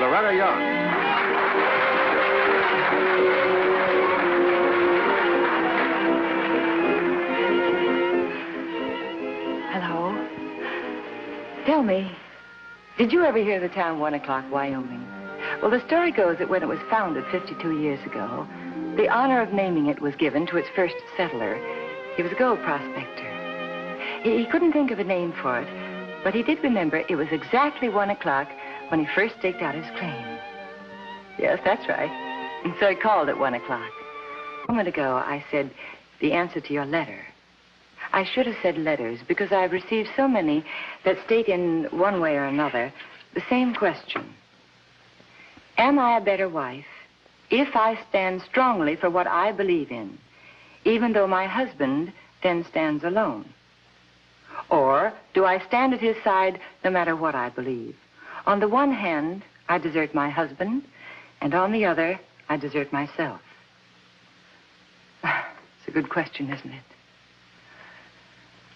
Loretta Young. Hello. Tell me, did you ever hear of the town 1 o'clock, Wyoming? Well, the story goes that when it was founded 52 years ago, the honor of naming it was given to its first settler. He was a gold prospector. He couldn't think of a name for it, but he did remember it was exactly 1 o'clock when he first staked out his claim. Yes, that's right. And so he called it 1 o'clock. A moment ago, I said the answer to your letter. I should have said letters because I've received so many that state in one way or another the same question. Am I a better wife if I stand strongly for what I believe in, even though my husband then stands alone? Or do I stand at his side no matter what I believe? On the one hand, I desert my husband, and on the other, I desert myself. It's a good question, isn't it?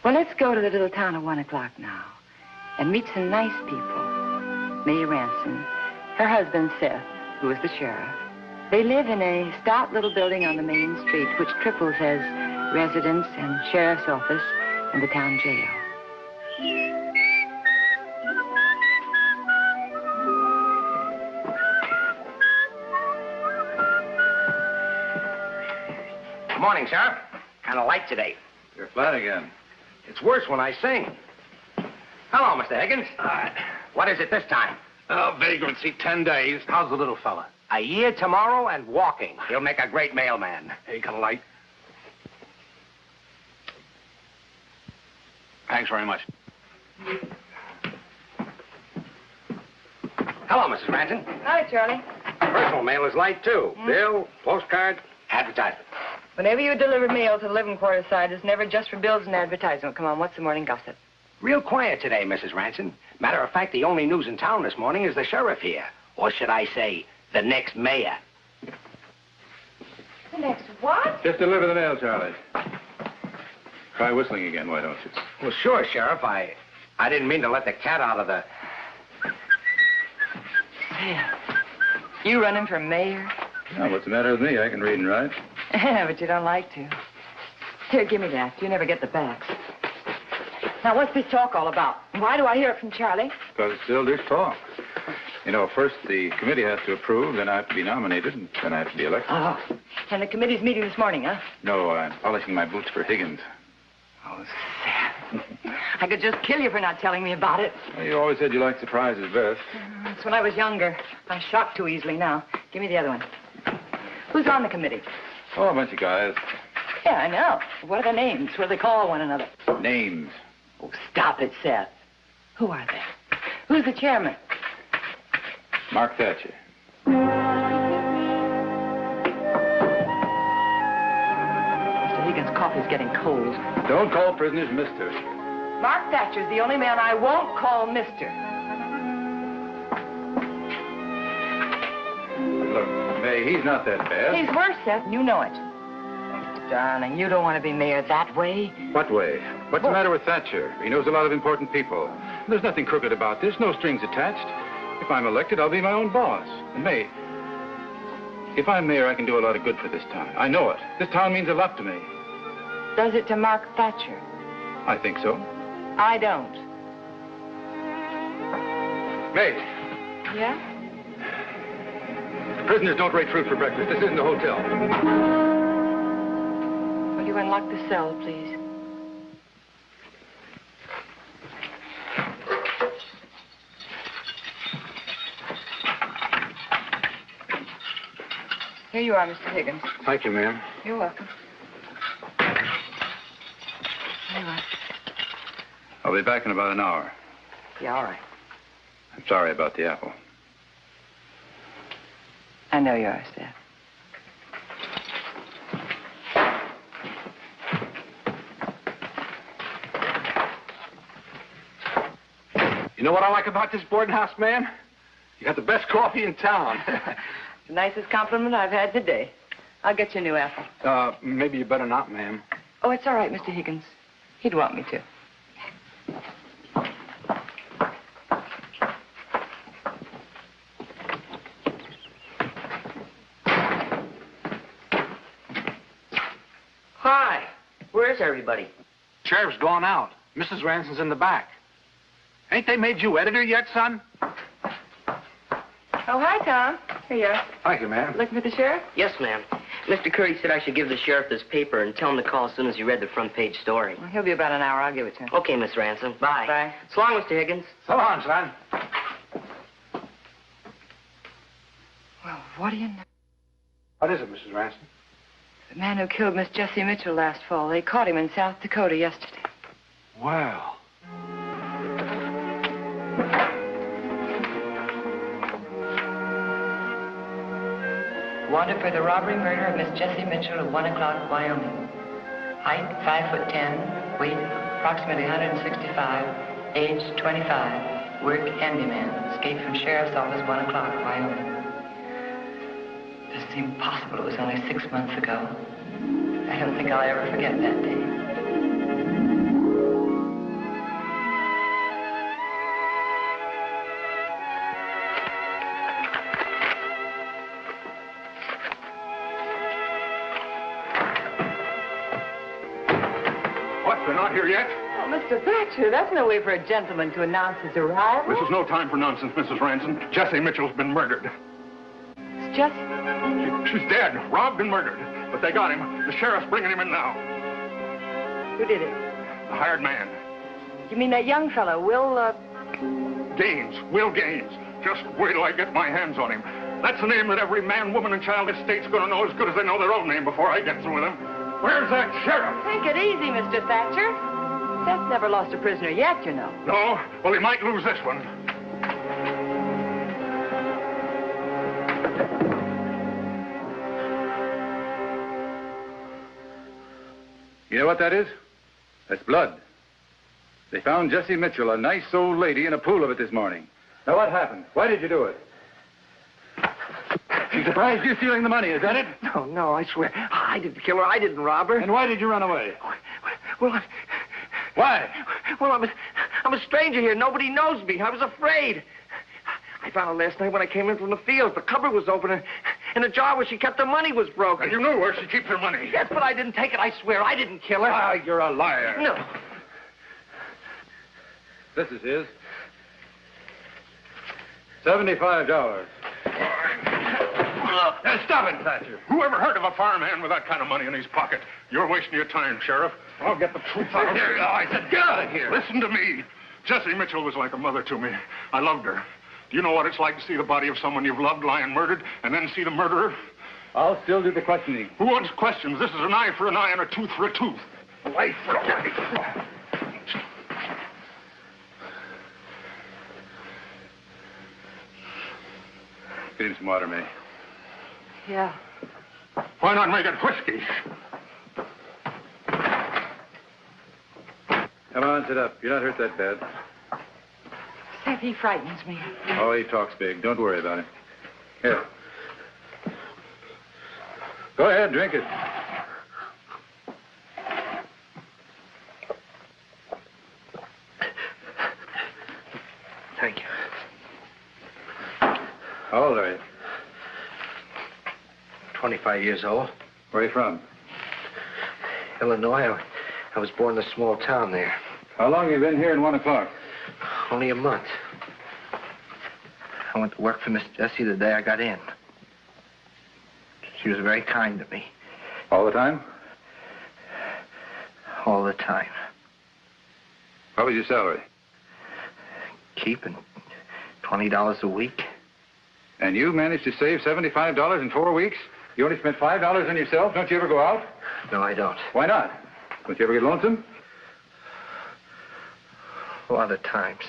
Well, let's go to the little town of 1 o'clock now and meet some nice people. May Ransom, her husband, Seth, who is the sheriff. They live in a stout little building on the main street, which triples as residence and sheriff's office and the town jail. Good morning, Sheriff. Kind of light today. You're flat again. It's worse when I sing. Hello, Mr. Higgins. What is it this time? Oh, vagrancy, 10 days. How's the little fella? A year tomorrow and walking. He'll make a great mailman. Hey, you got a light? Thanks very much. Hello, Mrs. Ranson. Hi, Charlie. Personal mail is light, too. Bill, postcard, advertisement. Whenever you deliver mail to the living quarters side, it's never just for bills and advertisement. Come on, what's the morning gossip? Real quiet today, Mrs. Ranson. Matter of fact, the only news in town this morning is the sheriff here. Or should I say, the next mayor. The next what? Just deliver the mail, Charlie. Try whistling again, why don't you? Well, sure, Sheriff. I didn't mean to let the cat out of the... Yeah. You running for mayor? No, what's the matter with me? I can read and write. Yeah, but you don't like to. Here, give me that. You never get the backs. Now, what's this talk all about? Why do I hear it from Charlie? Because it's still just talk. You know, first the committee has to approve, then I have to be nominated, and then I have to be elected. Oh, and the committee's meeting this morning, huh? No, I'm polishing my boots for Higgins. Oh, Sam. I could just kill you for not telling me about it. Well, you always said you liked surprises best. That's when I was younger. I'm shocked too easily now. Give me the other one. Who's on the committee? Oh, a bunch of guys. Yeah, I know. What are their names? What do they call one another? Names. Oh, stop it, Seth. Who are they? Who's the chairman? Mark Thatcher. Mr. Higgins' coffee's getting cold. Don't call prisoners mister. Mark Thatcher's the only man I won't call mister. Look, May, he's not that bad. He's worse, Seth, and you know it. Darling, you don't want to be mayor that way. What way? What's the matter with Thatcher? He knows a lot of important people. There's nothing crooked about this, no strings attached. If I'm elected, I'll be my own boss. And May, if I'm mayor, I can do a lot of good for this town. I know it. This town means a lot to me. Does it to Mark Thatcher? I think so. I don't. May, Yeah? prisoners don't rate fruit for breakfast. This isn't a hotel. Will you unlock the cell, please? Here you are, Mr. Higgins. Thank you, ma'am. You're welcome. Here you are. I'll be back in about an hour. Yeah, all right. I'm sorry about the apple. I know you are, Seth. You know what I like about this boarding house, ma'am? You got the best coffee in town. The nicest compliment I've had today. I'll get you a new apple. Maybe you better not, ma'am. Oh, it's all right, Mr. Higgins. He'd want me to. Hi. Where is everybody? Sheriff's gone out. Mrs. Ranson's in the back. Ain't they made you editor yet, son? Oh, hi, Tom. Here you are. Thank you, ma'am. Looking for the sheriff? Yes, ma'am. Mr. Curry said I should give the sheriff this paper and tell him to call as soon as he read the front page story. Well, he'll be about an hour. I'll give it to him. Okay, Miss Ransom. Bye. Bye. So long, Mr. Higgins. So long, son. Well, what do you know? What is it, Mrs. Ranson? The man who killed Miss Jessie Mitchell last fall. They caught him in South Dakota yesterday. Well. Wanted for the robbery murder of Miss Jessie Mitchell of 1 o'clock, Wyoming. Height, 5'10", weight, approximately 165, age, 25, work, handyman, escaped from sheriff's office, 1 o'clock, Wyoming. This seemed possible. It was only 6 months ago. I don't think I'll ever forget that day. They're not here yet? Oh, Mr. Thatcher, that's no way for a gentleman to announce his arrival. This is no time for nonsense, Mrs. Ranson. Jessie Mitchell's been murdered. It's just... She's dead, robbed and murdered. But they got him. The sheriff's bringing him in now. Who did it? The hired man. You mean that young fellow, Will, Gaines. Will Gaines. Just wait till I get my hands on him. That's the name that every man, woman, and child in this state's gonna know as good as they know their own name before I get through with them. Where's that sheriff? Take it easy, Mr. Thatcher. Seth's never lost a prisoner yet, you know. No? Well, he might lose this one. You know what that is? That's blood. They found Jessie Mitchell, a nice old lady, in a pool of it this morning. Now, what happened? Why did you do it? She surprised you stealing the money, is that it? No, I swear. I didn't kill her. I didn't rob her. And why did you run away? Well, Why? Well, I'm a stranger here. Nobody knows me. I was afraid. I found her last night when I came in from the fields. The cupboard was open, and the jar where she kept the money was broken. And you knew where she keeps her money. Yes, but I didn't take it. I swear. I didn't kill her. Ah, you're a liar. No. This is his. $75. Stop it, Thatcher. Who ever heard of a farmhand with that kind of money in his pocket? You're wasting your time, Sheriff. I'll get the truth out of Here, you. I said, get out of here. Listen to me. Jessie Mitchell was like a mother to me. I loved her. Do you know what it's like to see the body of someone you've loved lying murdered and then see the murderer? I'll still do the questioning. Who wants questions? This is an eye for an eye and a tooth for a tooth. A life for a life. Get him some water, May. Yeah. Why not make it whiskey? Come on, sit up. You're not hurt that bad. Seth, he frightens me. Oh, he talks big. Don't worry about him. Here. Go ahead, drink it. Thank you. How old are you? 25 years old. Where are you from? Illinois. I was born in a small town there. How long have you been here in 1 o'clock? Only a month. I went to work for Miss Jessie the day I got in. She was very kind to me. All the time? All the time. What was your salary? Keeping $20 a week. And you managed to save $75 in 4 weeks? You only spent $5 on yourself? Don't you ever go out? No, I don't. Why not? Don't you ever get lonesome? A lot of times.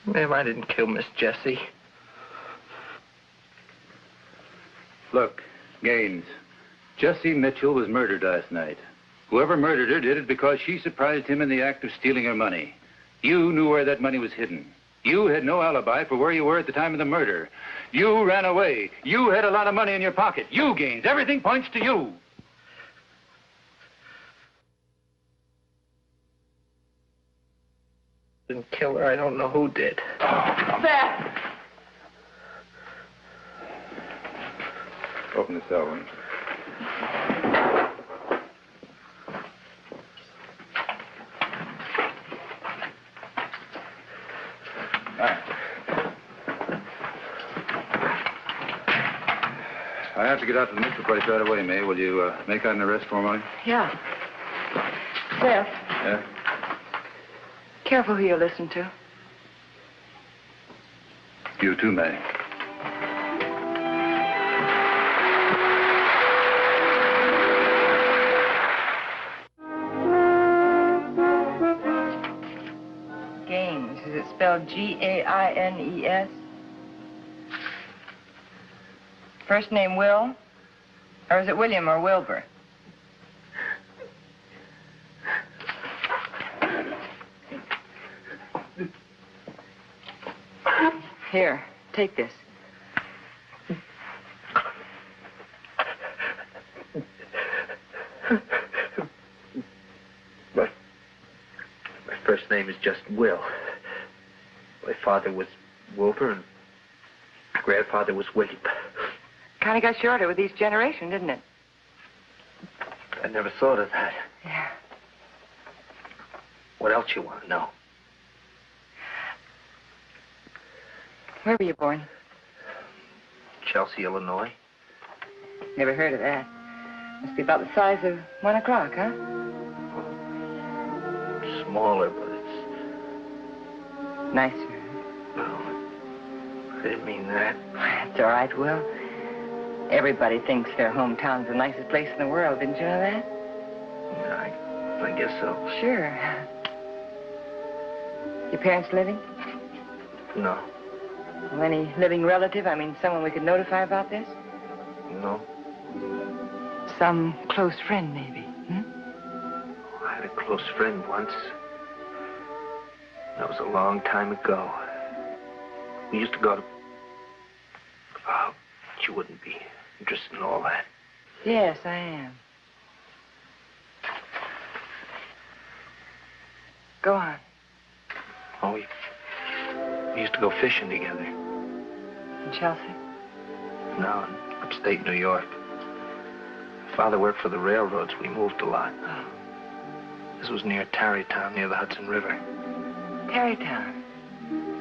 Ma'am, I didn't kill Miss Jessie. Look, Gaines, Jessie Mitchell was murdered last night. Whoever murdered her did it because she surprised him in the act of stealing her money. You knew where that money was hidden. You had no alibi for where you were at the time of the murder. You ran away. You had a lot of money in your pocket. You, Gaines. Everything points to you. Didn't kill her. I don't know who did. Seth! Open the cell window. I have to get out to the Mitchell place right away, May. Will you make out an arrest for me? Yeah. Seth. Yeah? Careful who you listen to. You too, May. Gaines. Is it spelled Gaines? First name Will? Or is it William or Wilbur? Here, take this. My first name is just Will. My father was Wilbur, and my grandfather was William. Kind of got shorter with each generation, didn't it? I never thought of that. Yeah. What else you want to know? Where were you born? Chelsea, Illinois. Never heard of that. Must be about the size of 1 o'clock, huh? Smaller, but it's... Nicer. No, I didn't mean that. That's all right, Will. Everybody thinks their hometown's the nicest place in the world. Didn't you know that? Yeah, I guess so. Sure. Your parents living? No. Well, any living relative? I mean, someone we could notify about this? No. Some close friend, maybe, hmm? I had a close friend once. That was a long time ago. We used to go to... Oh, you wouldn't be interested in all that. Yes, I am. Go on. Oh, we used to go fishing together. In Chelsea? No, in upstate New York. Father worked for the railroads. We moved a lot. Oh. This was near Tarrytown, near the Hudson River. Tarrytown.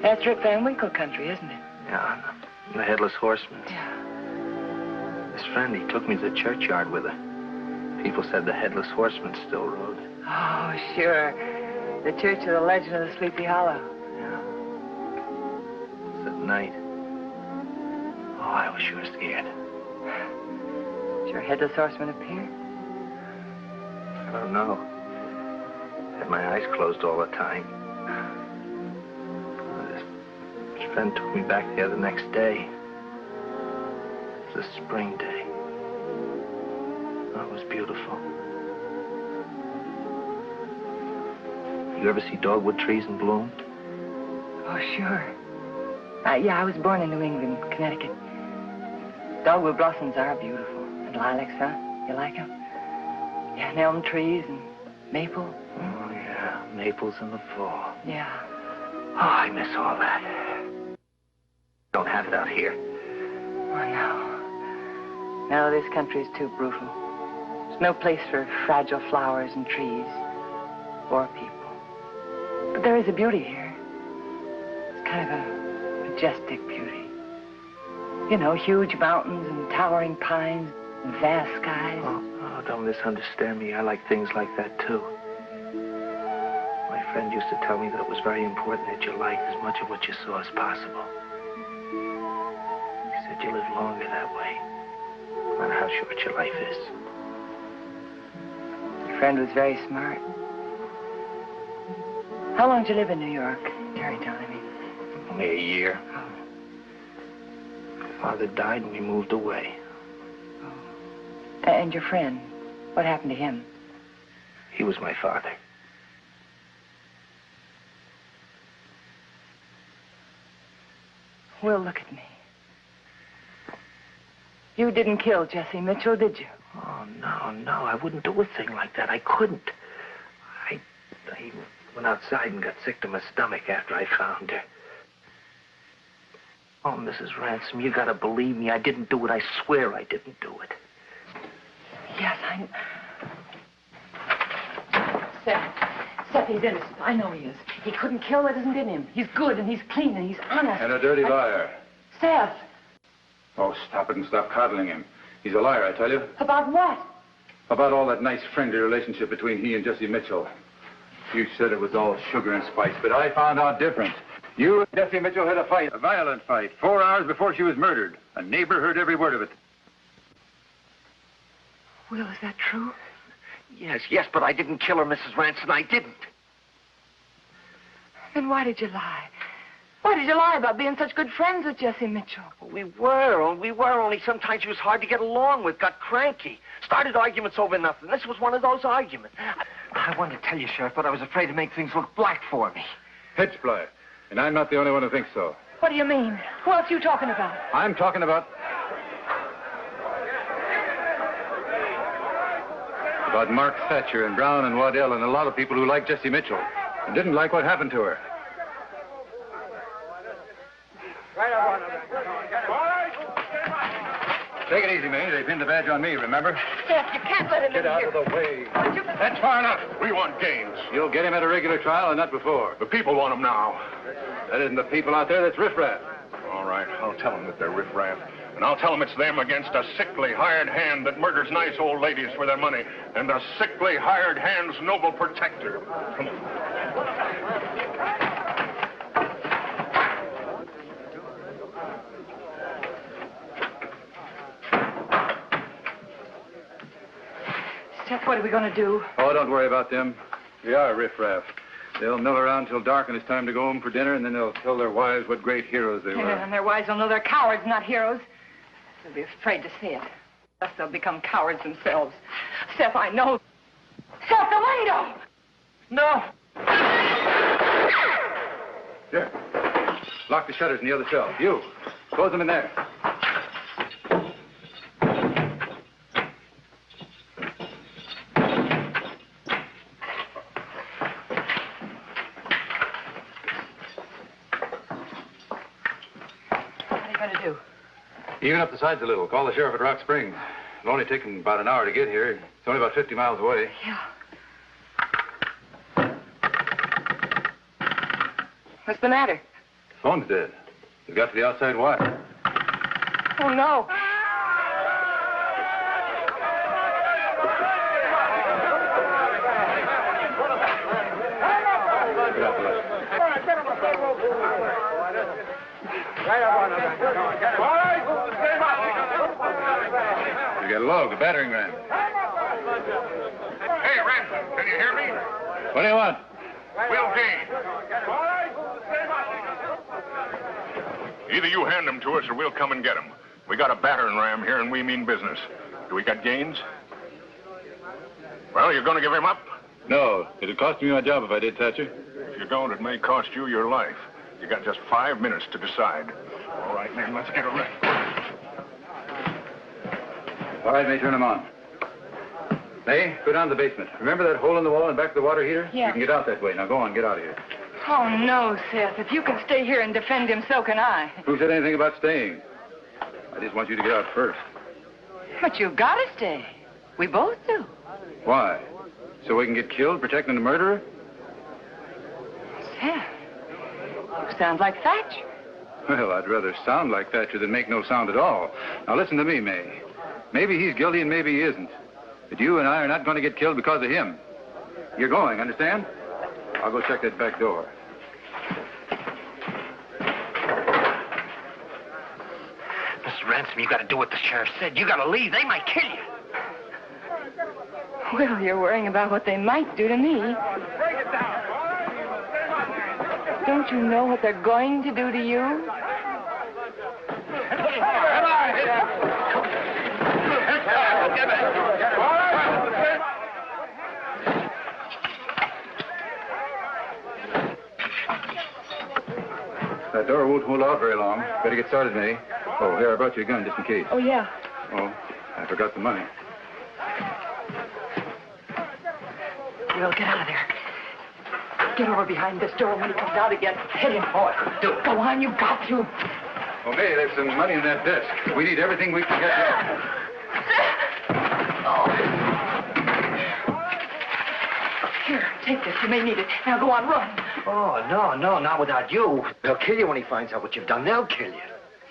That's Rip Van Winkle country, isn't it? Yeah, the Headless Horseman. Yeah. His friend, he took me to the churchyard with her. People said the Headless Horseman still rode. Oh, sure. The Church of the Legend of the Sleepy Hollow. Yeah. It was at night. Oh, I was sure scared. Did your Headless Horseman appear? I don't know. I had my eyes closed all the time. His friend took me back there the next day. It was a spring day. Oh, it was beautiful. You ever see dogwood trees in bloom? Oh, sure. Yeah, I was born in New England, Connecticut. Dogwood blossoms are beautiful. And lilacs, huh? You like them? Yeah, and elm trees and maple. Oh, yeah, maples in the fall. Yeah. Oh, I miss all that. Don't have it out here. Oh, no. No, this country is too brutal. There's no place for fragile flowers and trees or people. But there is a beauty here. It's kind of a majestic beauty. You know, huge mountains and towering pines and vast skies. Oh, don't misunderstand me. I like things like that, too. My friend used to tell me that it was very important that you liked as much of what you saw as possible. He said you live longer that way, no matter how short your life is. Your friend was very smart. How long did you live in New York? Tarrytown, I mean. Only a year. Oh. Father died and we moved away. Oh. And your friend, what happened to him? He was my father. Will, look at me. You didn't kill Jesse Mitchell, did you? Oh, no, I wouldn't do a thing like that. I couldn't. I went outside and got sick to my stomach after I found her. Oh, Mrs. Ransom, you gotta believe me. I didn't do it. I swear I didn't do it. Yes, Seth, he's innocent. I know he is. He couldn't kill what isn't in him. He's good, and he's clean, and he's honest. And a dirty liar. Seth. Oh, stop it and stop coddling him. He's a liar, I tell you. About what? About all that nice friendly relationship between he and Jesse Mitchell. You said it was all sugar and spice, but I found out different. You and Jesse Mitchell had a fight, a violent fight, 4 hours before she was murdered. A neighbor heard every word of it. Will, is that true? Yes, but I didn't kill her, Mrs. Ransom. I didn't. Then why did you lie? Why did you lie about being such good friends with Jesse Mitchell? We were, only sometimes she was hard to get along with, got cranky. Started arguments over nothing. This was one of those arguments. I wanted to tell you, Sheriff, but I was afraid to make things look black for me. Pitch black. And I'm not the only one who thinks so. What do you mean? Who else are you talking about? I'm talking about Mark Thatcher and Brown and Waddell and a lot of people who like Jesse Mitchell and didn't like what happened to her. Take it easy, May. They pinned the badge on me, remember? Seth, you can't let him Get out of the way. That's far enough. We want Gaines. You'll get him at a regular trial and not before. The people want him now. That isn't the people out there, that's riffraff. All right, I'll tell them that they're riffraff. And I'll tell them it's them against a sickly hired hand that murders nice old ladies for their money. And a sickly hired hand's noble protector. Come on. Seth, what are we going to do? Oh, don't worry about them. We are riffraff. They'll mill around till dark and it's time to go home for dinner, and then they'll tell their wives what great heroes they were. Yeah, and their wives will know they're cowards, not heroes. They'll be afraid to say it. Thus they'll become cowards themselves. Seth, I know. Seth, the window! No. Here. Lock the shutters in the other cell. You. Close them in there. Even up the sides a little. Call the sheriff at Rock Springs. It'll only take him about an hour to get here. It's only about 50 miles away. Yeah. What's the matter? The phone's dead. It got to the outside wire. Oh, no. Get out the light. You got a log, a battering ram. Hey, Ransom, can you hear me? What do you want? Will Gaines. Either you hand them to us or we'll come and get them. We got a battering ram here and we mean business. Do we got Gaines? Well, you're going to give him up? No. It'd cost me my job if I did, Thatcher. If you don't, it may cost you your life. You got just 5 minutes to decide. All right, then, let's get arrested. All right, May, turn them on. May, go down to the basement. Remember that hole in the wall and back of the water heater? Yeah. You can get out that way. Now go on, get out of here. Oh, no, Seth. If you can stay here and defend him, so can I. Who said anything about staying? I just want you to get out first. But you've got to stay. We both do. Why? So we can get killed protecting the murderer? Seth, you sound like Thatcher. Well, I'd rather sound like Thatcher than make no sound at all. Now, listen to me, May. Maybe he's guilty and maybe he isn't. But you and I are not going to get killed because of him. You're going, understand? I'll go check that back door. Mr. Ransom, you got to do what the sheriff said. You got to leave. They might kill you. Well, you're worrying about what they might do to me. Don't you know what they're going to do to you? That door won't hold out very long. Better get started, May. Oh, here, I brought you a gun just in case. Oh, yeah. Oh, I forgot the money. We'll get out of there. Get over behind this door when he comes out again. Hit him for it. Do it. Go on, you got to. Oh, May, there's some money in that desk. We need everything we can get. Here, take this. You may need it. Now go on, run. Oh, no, not without you. They'll kill you when he finds out what you've done. They'll kill you.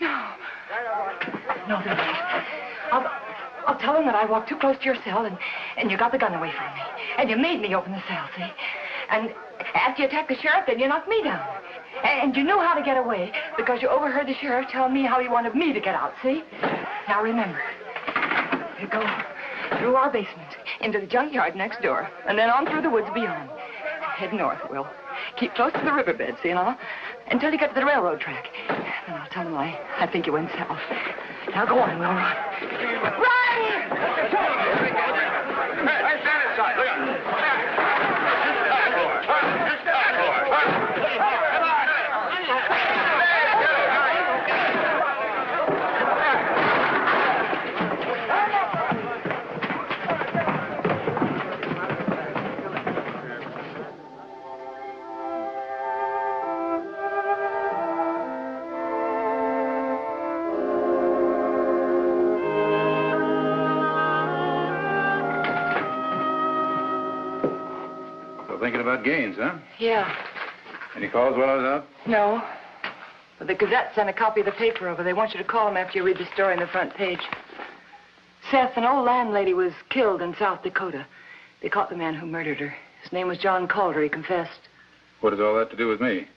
No, they won't. I'll tell him that I walked too close to your cell and you got the gun away from me. And you made me open the cell, see? And after you attacked the sheriff, then you knocked me down. And you knew how to get away because you overheard the sheriff tell me how he wanted me to get out, see? Now remember, you go through our basement, into the junkyard next door, and then on through the woods beyond. Head north, Will. Keep close to the riverbed, see, until you get to the railroad track. Then I'll tell them I think you went south. Now go on, Will, run. Run! Hey, stand aside. Look out. Thinking about Gaines, huh? Yeah. Any calls while I was out? No. But the Gazette sent a copy of the paper over. They want you to call them after you read the story on the front page. Seth, an old landlady, was killed in South Dakota. They caught the man who murdered her. His name was John Calder. He confessed. What has all that to do with me?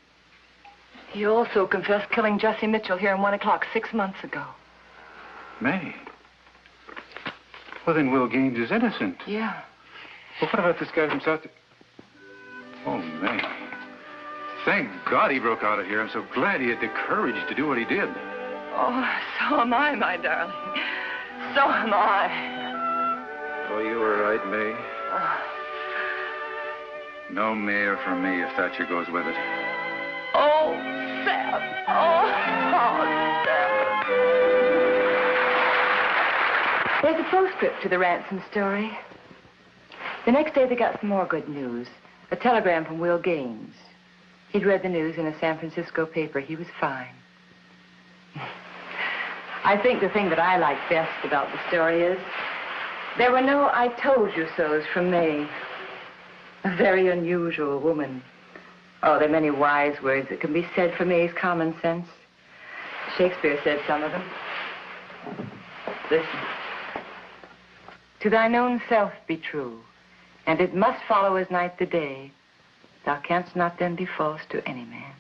He also confessed killing Jesse Mitchell here in 1 o'clock 6 months ago. May? Well, then Will Gaines is innocent. Yeah. Well, what about this guy from South Dakota? Oh, May. Thank God he broke out of here. I'm so glad he had the courage to do what he did. Oh, so am I, my darling. So am I. Oh, you were right, May. No mayor for me if Thatcher goes with it. Oh, Seth. Seth. There's a postscript to the ransom story. The next day, they got some more good news. A telegram from Will Gaines. He'd read the news in a San Francisco paper. He was fine. I think the thing that I like best about the story is there were no I told you so's from May. A very unusual woman. Oh, there are many wise words that can be said for May's common sense. Shakespeare said some of them. Listen. To thine own self be true. And it must follow as night the day. Thou canst not then be false to any man.